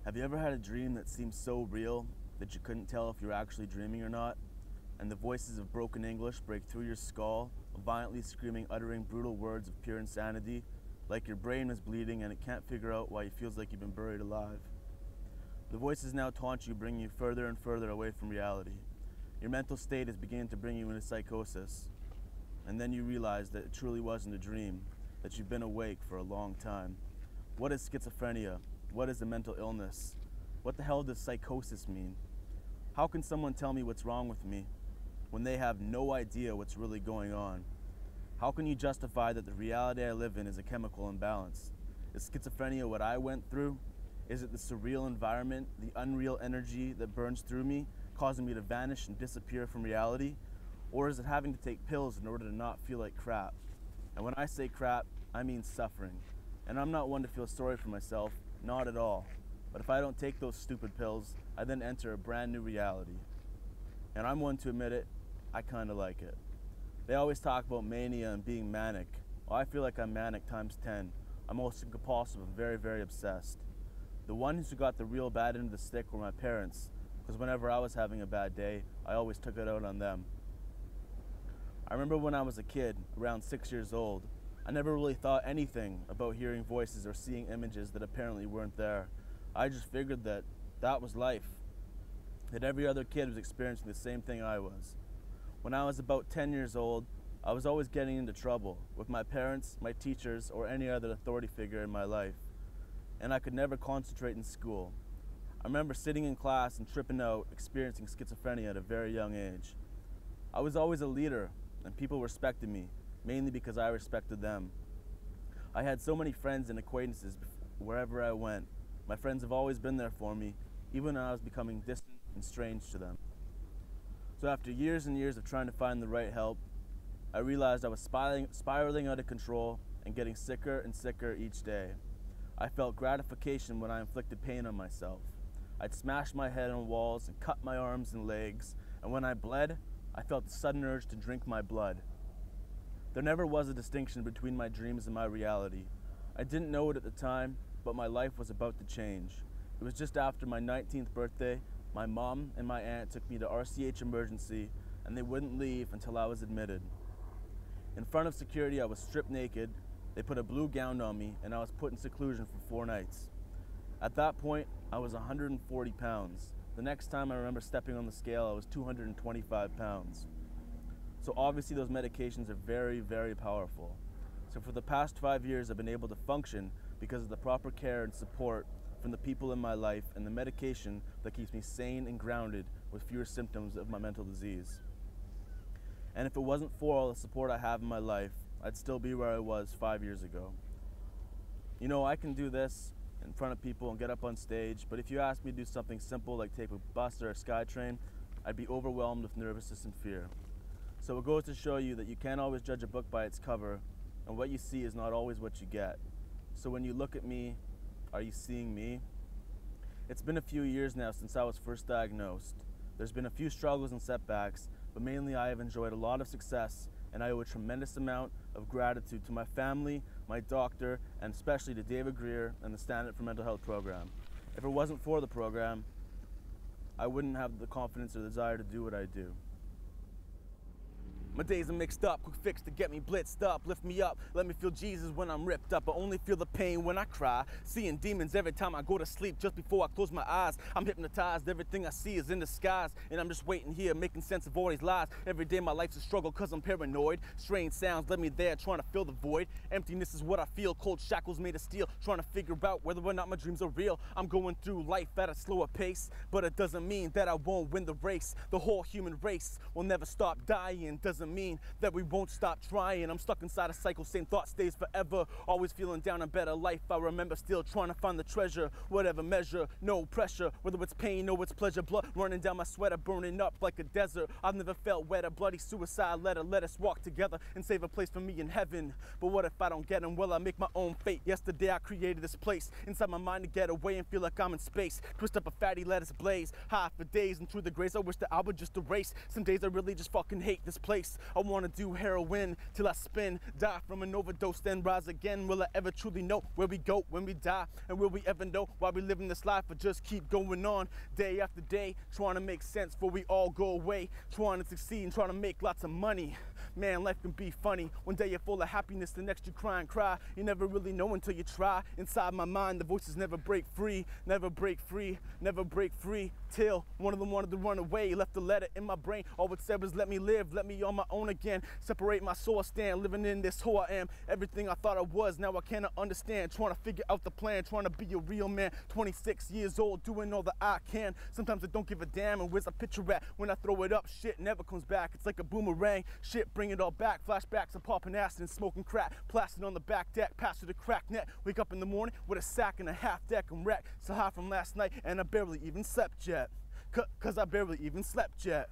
Have you ever had a dream that seemed so real that you couldn't tell if you were actually dreaming or not? And the voices of broken English break through your skull, violently screaming, uttering brutal words of pure insanity, like your brain is bleeding and it can't figure out why it feels like you've been buried alive. The voices now taunt you, bringing you further and further away from reality. Your mental state is beginning to bring you into psychosis. And then you realize that it truly wasn't a dream, that you've been awake for a long time. What is schizophrenia? What is a mental illness? What the hell does psychosis mean? How can someone tell me what's wrong with me when they have no idea what's really going on? How can you justify that the reality I live in is a chemical imbalance? Is schizophrenia what I went through? Is it the surreal environment, the unreal energy that burns through me, causing me to vanish and disappear from reality? Or is it having to take pills in order to not feel like crap? And when I say crap, I mean suffering. And I'm not one to feel sorry for myself, not at all. But if I don't take those stupid pills, I then enter a brand new reality. And I'm one to admit it, I kinda like it. They always talk about mania and being manic. Well, I feel like I'm manic times 10. I'm also compulsive and very, very obsessed. The ones who got the real bad end of the stick were my parents, because whenever I was having a bad day, I always took it out on them. I remember when I was a kid, around 6 years old, I never really thought anything about hearing voices or seeing images that apparently weren't there. I just figured that that was life, that every other kid was experiencing the same thing I was. When I was about 10 years old, I was always getting into trouble with my parents, my teachers, or any other authority figure in my life. And I could never concentrate in school. I remember sitting in class and tripping out, experiencing schizophrenia at a very young age. I was always a leader, and people respected me, mainly because I respected them. I had so many friends and acquaintances wherever I went. My friends have always been there for me, even when I was becoming distant and strange to them. So after years and years of trying to find the right help, I realized I was spiraling out of control and getting sicker and sicker each day. I felt gratification when I inflicted pain on myself. I'd smash my head on walls and cut my arms and legs, and when I bled, I felt the sudden urge to drink my blood. There never was a distinction between my dreams and my reality. I didn't know it at the time, but my life was about to change. It was just after my 19th birthday, my mom and my aunt took me to RCH emergency, and they wouldn't leave until I was admitted. In front of security, I was stripped naked, they put a blue gown on me, and I was put in seclusion for 4 nights. At that point, I was 140 pounds. The next time I remember stepping on the scale, I was 225 pounds. So obviously those medications are very, very powerful. So for the past 5 years, I've been able to function because of the proper care and support from the people in my life and the medication that keeps me sane and grounded with fewer symptoms of my mental disease. And if it wasn't for all the support I have in my life, I'd still be where I was 5 years ago. You know, I can do this in front of people and get up on stage, but if you asked me to do something simple like take a bus or a SkyTrain, I'd be overwhelmed with nervousness and fear. So it goes to show you that you can't always judge a book by its cover, and what you see is not always what you get. So when you look at me, are you seeing me? It's been a few years now since I was first diagnosed. There's been a few struggles and setbacks, but mainly I have enjoyed a lot of success, and I owe a tremendous amount of gratitude to my family, my doctor, and especially to David Greer and the Stand Up for Mental Health program. If it wasn't for the program, I wouldn't have the confidence or desire to do what I do. My days are mixed up, quick fix to get me blitzed up. Lift me up, let me feel Jesus when I'm ripped up. I only feel the pain when I cry. Seeing demons every time I go to sleep, just before I close my eyes. I'm hypnotized, everything I see is in disguise. And I'm just waiting here, making sense of all these lies. Every day my life's a struggle cause I'm paranoid. Strange sounds led me there, trying to fill the void. Emptiness is what I feel, cold shackles made of steel. Trying to figure out whether or not my dreams are real. I'm going through life at a slower pace, but it doesn't mean that I won't win the race. The whole human race will never stop dying. Doesn't mean that we won't stop trying. I'm stuck inside a cycle, same thought stays forever. Always feeling down, a better life I remember, still trying to find the treasure. Whatever measure, no pressure, whether it's pain or it's pleasure. Blood running down my sweater, burning up like a desert. I've never felt wetter, bloody suicide letter. Let us walk together and save a place for me in heaven. But what if I don't get him? Will I make my own fate? Yesterday I created this place inside my mind to get away and feel like I'm in space. Twist up a fatty, let us blaze high for days, and through the grace I wish that I would just erase. Some days I really just fucking hate this place. face. I wanna do heroin till I spin, die from an overdose, then rise again. Will I ever truly know where we go when we die? And will we ever know why we live in this life or just keep going on day after day, trying to make sense before we all go away, trying to succeed and trying to make lots of money? Man, life can be funny. One day you're full of happiness, the next you cry and cry. You never really know until you try. Inside my mind, the voices never break free, never break free, never break free. Till one of them wanted to run away, left a letter in my brain. All it said was, let me live, let me on my own again. Separate my soul, stand, living in this who I am. Everything I thought I was, now I cannot understand. Trying to figure out the plan, trying to be a real man. 26 years old, doing all that I can. Sometimes I don't give a damn, and where's a picture at? When I throw it up, shit never comes back. It's like a boomerang, shit bring it all back. Flashbacks of popping acid and smoking crack. Plastered on the back deck, past to the crack net. Wake up in the morning with a sack and a half deck and wreck. So high from last night, and I barely even slept yet. Cause I barely even slept yet.